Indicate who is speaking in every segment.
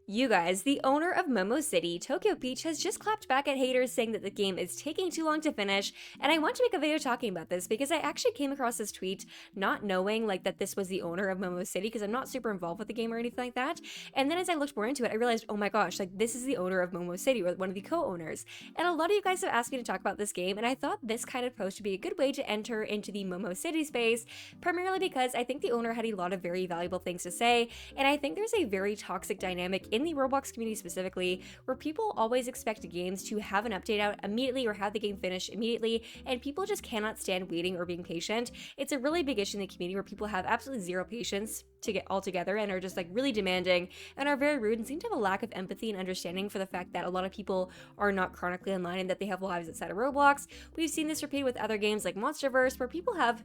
Speaker 1: You guys, the owner of Momo City, Tokyo Beach, has just clapped back at haters saying that the game is taking too long to finish, and I want to make a video talking about this because I actually came across this tweet not knowing that this was the owner of Momo City because I'm not super involved with the game or anything like that. And then as I looked more into it, I realized, oh my gosh, this is the owner of Momo City, or one of the co-owners. And a lot of you guys have asked me to talk about this game, and I thought this kind of post would be a good way to enter into the Momo City space, primarily because I think the owner had a lot of very valuable things to say, and I think there's a very toxic dynamic in the Roblox community specifically, where people always expect games to have an update out immediately or have the game finished immediately, and people just cannot stand waiting or being patient. It's a really big issue in the community where people have absolutely zero patience to get all together and are just really demanding and are very rude and seem to have a lack of empathy and understanding for the fact that a lot of people are not chronically online and that they have lives outside of Roblox. We've seen this repeated with other games like Monsterverse, where people have,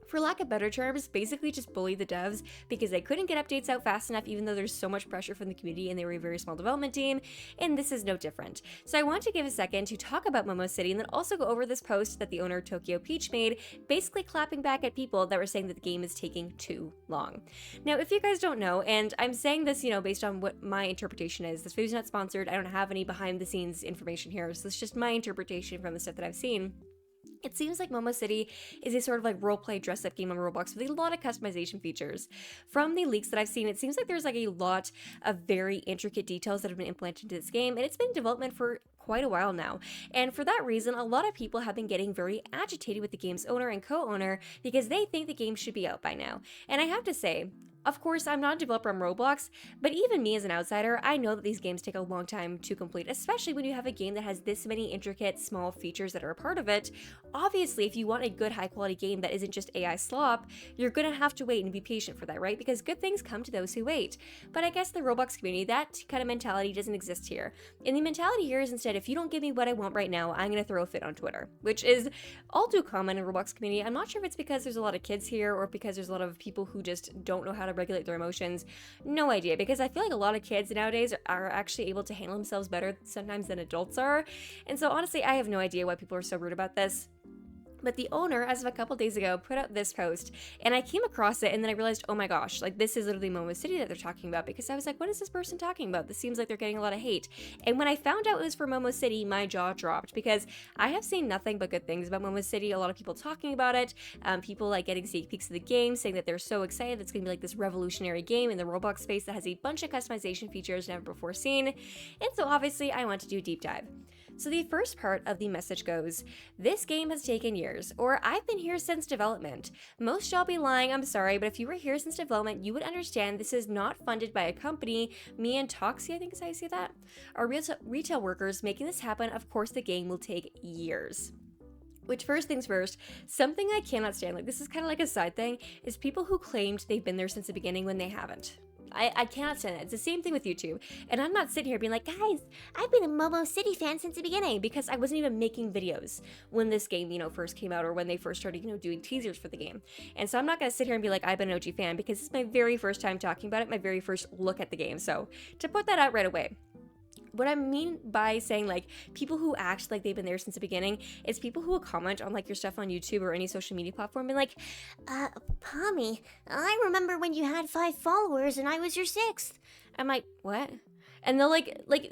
Speaker 1: for lack of better terms, basically just bullied the devs because they couldn't get updates out fast enough, even though there's so much pressure from the community and they were a very small development team, and this is no different. So I want to give a second to talk about Momo City and then also go over this post that the owner Tokyo Peach made, basically clapping back at people that were saying that the game is taking too long. Now, if you guys don't know, and I'm saying this, based on what my interpretation is, this video's not sponsored, I don't have any behind the scenes information here, so it's just my interpretation from the stuff that I've seen. It seems like Momo City is a sort of roleplay dress-up game on Roblox with a lot of customization features. From the leaks that I've seen, it seems like there's a lot of very intricate details that have been implemented into this game, and it's been in development for quite a while now. And for that reason, a lot of people have been getting very agitated with the game's owner and co-owner because they think the game should be out by now. And I have to say, of course, I'm not a developer on Roblox, but even me as an outsider, I know that these games take a long time to complete, especially when you have a game that has this many intricate, small features that are a part of it. Obviously, if you want a good, high-quality game that isn't just AI slop, you're gonna have to wait and be patient for that, right? Because good things come to those who wait. But I guess the Roblox community, that kind of mentality doesn't exist here. And the mentality here is instead, if you don't give me what I want right now, I'm gonna throw a fit on Twitter, which is all too common in Roblox community. I'm not sure if it's because there's a lot of kids here or because there's a lot of people who just don't know how to regulate their emotions. No idea, because I feel like a lot of kids nowadays are actually able to handle themselves better sometimes than adults are. And so honestly, I have no idea why people are so rude about this. But the owner, as of a couple days ago, put out this post, and I came across it, and then I realized, oh my gosh, this is literally Momo City that they're talking about, because I was like, what is this person talking about? This seems like they're getting a lot of hate. And when I found out it was for Momo City, my jaw dropped, because I have seen nothing but good things about Momo City, a lot of people talking about it, people getting sneak peeks of the game, saying that they're so excited that it's going to be this revolutionary game in the Roblox space that has a bunch of customization features never before seen. And so obviously, I want to do a deep dive. So the first part of the message goes, this game has taken years, or I've been here since development. Most y'all be lying, I'm sorry, but if you were here since development, you would understand this is not funded by a company. Me and Toxie, I think is how you say that, are retail workers making this happen. Of course, the game will take years. Which, first things first, something I cannot stand, this is kind of like a side thing, is people who claimed they've been there since the beginning when they haven't. I cannot stand it. It's the same thing with YouTube. And I'm not sitting here being like, guys, I've been a Momo City fan since the beginning, because I wasn't even making videos when this game, first came out, or when they first started, doing teasers for the game. And so I'm not going to sit here and be like, I've been an OG fan, because it's my very first time talking about it, my very first look at the game. So to put that out right away. What I mean by saying people who act like they've been there since the beginning is people who will comment on your stuff on YouTube or any social media platform and Pommy, I remember when you had 5 followers and I was your 6th. I'm like, what? And they'll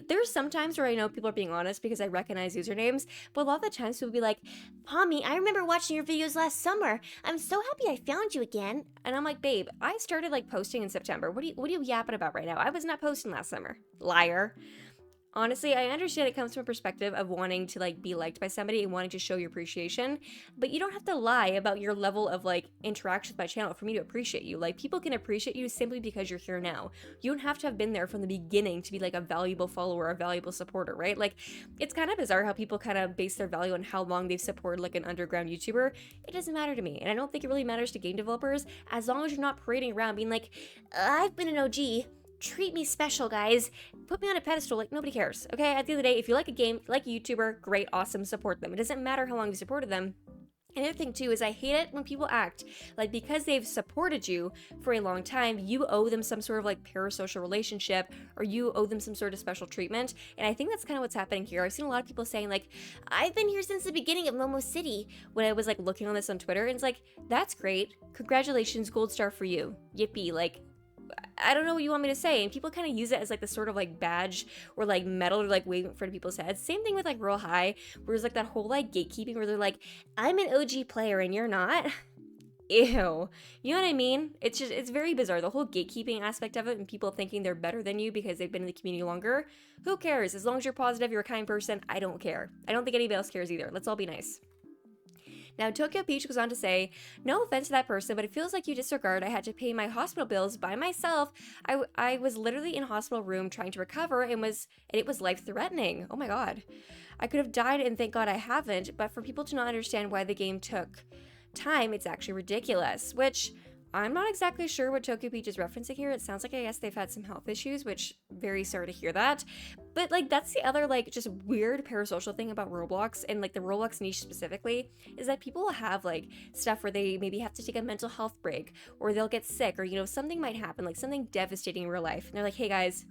Speaker 1: there's some times where I know people are being honest because I recognize usernames, but a lot of the times people will be like, Pommy, I remember watching your videos last summer. I'm so happy I found you again. And I'm like, babe, I started posting in September. What are you yapping about right now? I was not posting last summer. Liar. Honestly, I understand it comes from a perspective of wanting to be liked by somebody and wanting to show your appreciation, but you don't have to lie about your level of interaction with my channel for me to appreciate you. People can appreciate you simply because you're here now. You don't have to have been there from the beginning to be a valuable follower, a valuable supporter, right? It's kind of bizarre how people kind of base their value on how long they've supported an underground YouTuber. It doesn't matter to me, and I don't think it really matters to game developers as long as you're not parading around being like, I've been an OG. Treat me special, guys. Put me on a pedestal, nobody cares, okay? At the end of the day, if you like a game, like a YouTuber, great, awesome, support them. It doesn't matter how long you supported them. Another thing, too, is I hate it when people act because they've supported you for a long time, you owe them some sort of parasocial relationship, or you owe them some sort of special treatment, and I think that's kind of what's happening here. I've seen a lot of people saying, I've been here since the beginning of Momo City, when I was, looking on this on Twitter, and it's that's great, congratulations, gold star for you, yippee, I don't know what you want me to say. And people kind of use it as like this sort of like badge or like medal or like waving in front of people's heads. Same thing with like Royal High, where there's like that whole like gatekeeping where they're like, I'm an OG player and you're not. Ew. You know what I mean? It's very bizarre. The whole gatekeeping aspect of it and people thinking they're better than you because they've been in the community longer. Who cares? As long as you're positive, you're a kind person, I don't care. I don't think anybody else cares either. Let's all be nice. Now, Tokyo Peach goes on to say, no offense to that person, but it feels like you disregard. I had to pay my hospital bills by myself. I was literally in a hospital room trying to recover and it was life-threatening. Oh my god. I could have died and thank God I haven't, but for people to not understand why the game took time, it's actually ridiculous, which I'm not exactly sure what Tokyo Peach is referencing here. It sounds like I guess they've had some health issues, which very sorry to hear that. But like that's the other like just weird parasocial thing about Roblox and like the Roblox niche specifically is that people will have like stuff where they maybe have to take a mental health break or they'll get sick or something might happen, like something devastating in real life. And they're like, hey guys,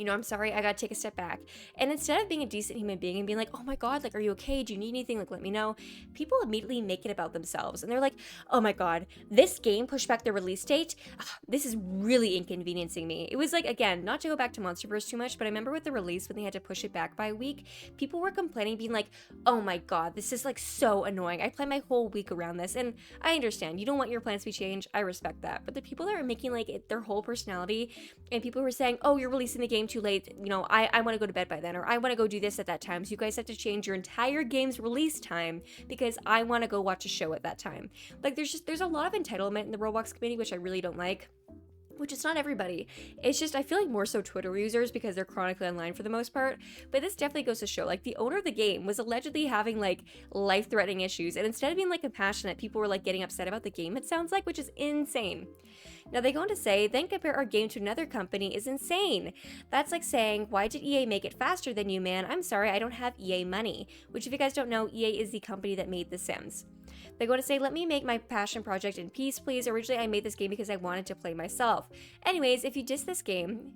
Speaker 1: I'm sorry, I gotta take a step back. And instead of being a decent human being and being like, oh my god, like, are you okay? Do you need anything? Like, let me know. People immediately make it about themselves. And they're like, oh my god, this game pushed back the release date. Ugh, this is really inconveniencing me. It was like, again, not to go back to Monsterverse too much, but I remember with the release when they had to push it back by a week, people were complaining, being like, oh my god, this is like so annoying. I planned my whole week around this. And I understand, you don't want your plans to be changed. I respect that. But the people that are making like it their whole personality and people who are saying, oh, you're releasing the game too late, I want to go to bed by then, or I want to go do this at that time, so you guys have to change your entire game's release time because I want to go watch a show at that time. Like there's a lot of entitlement in the Roblox community, which I really don't like. Which is not everybody. It's just, I feel like more so Twitter users because they're chronically online for the most part. But this definitely goes to show, like, the owner of the game was allegedly having, like, life-threatening issues. And instead of being, like, compassionate, people were, like, getting upset about the game, it sounds like, which is insane. Now, they go on to say, then compare our game to another company is insane. That's like saying, why did EA make it faster than you, man? I'm sorry, I don't have EA money. Which, if you guys don't know, EA is the company that made The Sims. They go to say, let me make my passion project in peace, please. Originally, I made this game because I wanted to play myself. Anyways, if you diss this game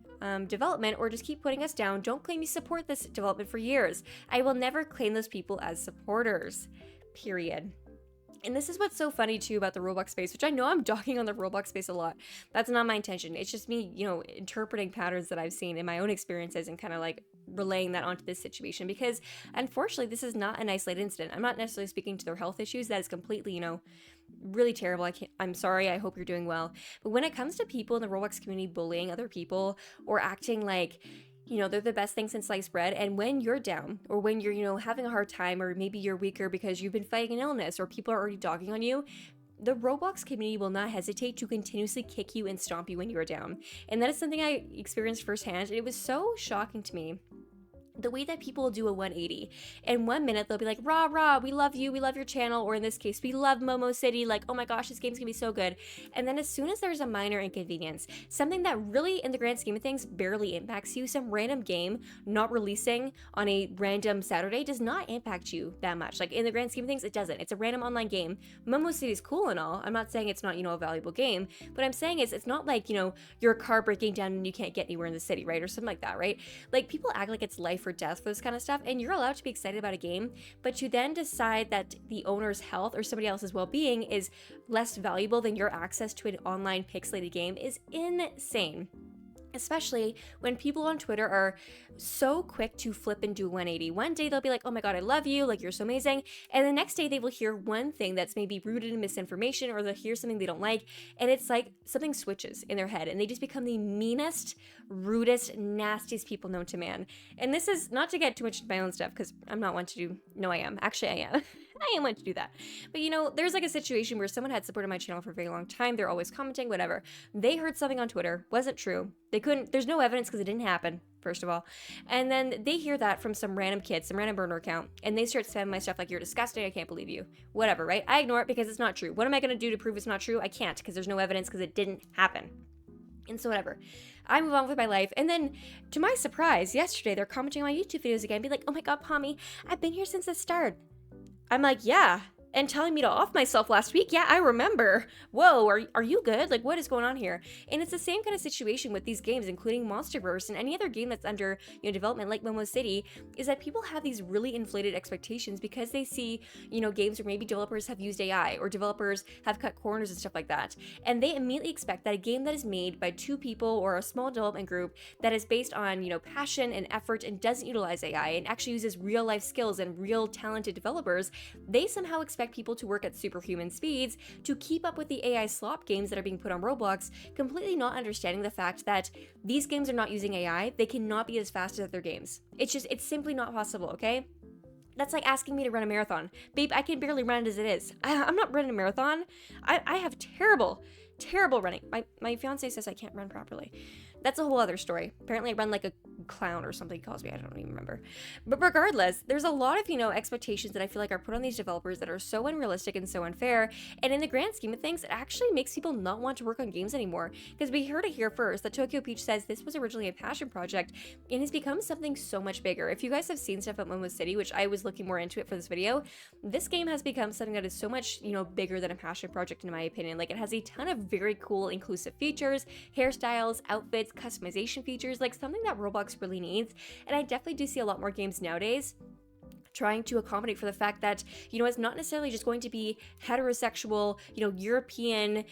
Speaker 1: development or just keep putting us down, don't claim you support this development for years. I will never claim those people as supporters. Period. And this is what's so funny too about the Roblox space, which I know I'm dogging on the Roblox space a lot. That's not my intention. It's just me, interpreting patterns that I've seen in my own experiences and kind of like relaying that onto this situation because unfortunately this is not an isolated incident. I'm not necessarily speaking to their health issues. That is completely, really terrible. I'm sorry. I hope you're doing well. But when it comes to people in the Roblox community bullying other people or acting like they're the best thing since sliced bread. And when you're down or when you're, having a hard time or maybe you're weaker because you've been fighting an illness or people are already dogging on you, the Roblox community will not hesitate to continuously kick you and stomp you when you are down. And that is something I experienced firsthand. And it was so shocking to me. The way that people will do a 180. In 1 minute, they'll be like, rah, rah, we love you, we love your channel, or in this case, we love Momo City, like, oh my gosh, this game's gonna be so good. And then as soon as there's a minor inconvenience, something that really, in the grand scheme of things, barely impacts you, some random game not releasing on a random Saturday does not impact you that much. Like, in the grand scheme of things, it doesn't. It's a random online game. Momo City is cool and all. I'm not saying it's not, a valuable game. What I'm saying is, it's not like, your car breaking down and you can't get anywhere in the city, right? Or something like that, right? Like, people act like it's life or death for this kind of stuff, and you're allowed to be excited about a game, but to then decide that the owner's health or somebody else's well-being is less valuable than your access to an online pixelated game is insane. Especially when people on Twitter are so quick to flip and do 180. One day they'll be like, oh my god, I love you, like you're so amazing. And the next day they will hear one thing that's maybe rooted in misinformation or they'll hear something they don't like. And it's like something switches in their head and they just become the meanest, rudest, nastiest people known to man. And this is not to get too much into my own stuff because I'm not one to do, no I am. Actually I am. I am one to do that. But there's like a situation where someone had supported my channel for a very long time. They're always commenting, whatever. They heard something on Twitter, wasn't true. There's no evidence because it didn't happen, first of all. And then they hear that from some random kid, some random burner account, and they start spamming my stuff like, you're disgusting, I can't believe you. Whatever, right? I ignore it because it's not true. What am I going to do to prove it's not true? I can't because there's no evidence because it didn't happen. And so whatever. I move on with my life. And then, to my surprise, yesterday they're commenting on my YouTube videos again, be like, oh my god, Pommy, I've been here since the start. I'm like, yeah, and telling me to off myself last week. Yeah, I remember. Whoa, are you good? Like, what is going on here? And it's the same kind of situation with these games, including Monsterverse and any other game that's under development like Momo City, is that people have these really inflated expectations because they see games where maybe developers have used AI or developers have cut corners and stuff like that, and they immediately expect that a game that is made by two people or a small development group that is based on passion and effort and doesn't utilize AI and actually uses real life skills and real talented developers, they somehow expect people to work at superhuman speeds to keep up with the AI slop games that are being put on Roblox, completely not understanding the fact that these games are not using AI. They cannot be as fast as other games. It's simply not possible, okay? That's like asking me to run a marathon. Babe, I can barely run it as it is. I'm not running a marathon. I have terrible running. My fiance says I can't run properly. That's a whole other story. Apparently I run like a clown or something he calls me. I don't even remember. But regardless, there's a lot of, expectations that I feel like are put on these developers that are so unrealistic and so unfair. And in the grand scheme of things, it actually makes people not want to work on games anymore. Because we heard it here first that Tokyo Peach says this was originally a passion project and has become something so much bigger. If you guys have seen stuff at Momo City, which I was looking more into it for this video, this game has become something that is so much, bigger than a passion project in my opinion. Like, it has a ton of very cool inclusive features, hairstyles, outfits, customization features, like something that Roblox really needs. And I definitely do see a lot more games nowadays trying to accommodate for the fact that, it's not necessarily just going to be heterosexual, European,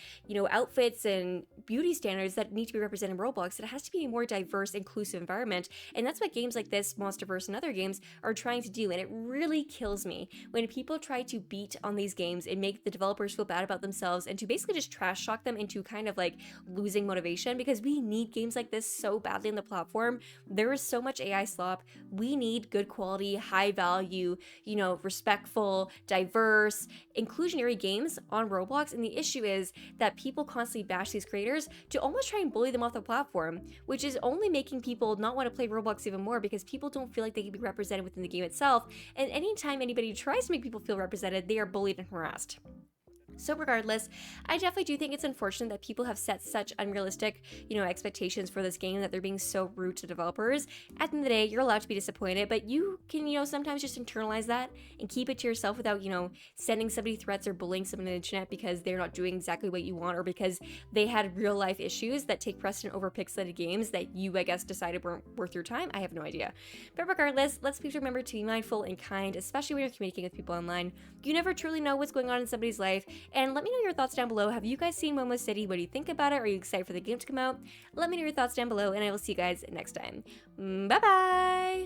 Speaker 1: outfits and beauty standards that need to be represented in Roblox. It has to be a more diverse, inclusive environment. And that's what games like this, Monsterverse and other games, are trying to do. And it really kills me when people try to beat on these games and make the developers feel bad about themselves and to basically just trash talk them into kind of like losing motivation, because we need games like this so badly on the platform. There is so much AI slop. We need good quality, high value, respectful, diverse, inclusionary games on Roblox. And the issue is that people constantly bash these creators to almost try and bully them off the platform, which is only making people not want to play Roblox even more because people don't feel like they can be represented within the game itself. And anytime anybody tries to make people feel represented, they are bullied and harassed. So regardless, I definitely do think it's unfortunate that people have set such unrealistic, expectations for this game, that they're being so rude to developers. At the end of the day, you're allowed to be disappointed, but you can, sometimes just internalize that and keep it to yourself without, sending somebody threats or bullying someone on the internet because they're not doing exactly what you want or because they had real life issues that take precedent over pixelated games that you, I guess, decided weren't worth your time. I have no idea. But regardless, let's please remember to be mindful and kind, especially when you're communicating with people online. You never truly know what's going on in somebody's life. And let me know your thoughts down below. Have you guys seen Momo City? What do you think about it? Are you excited for the game to come out? Let me know your thoughts down below, and I will see you guys next time. Bye bye!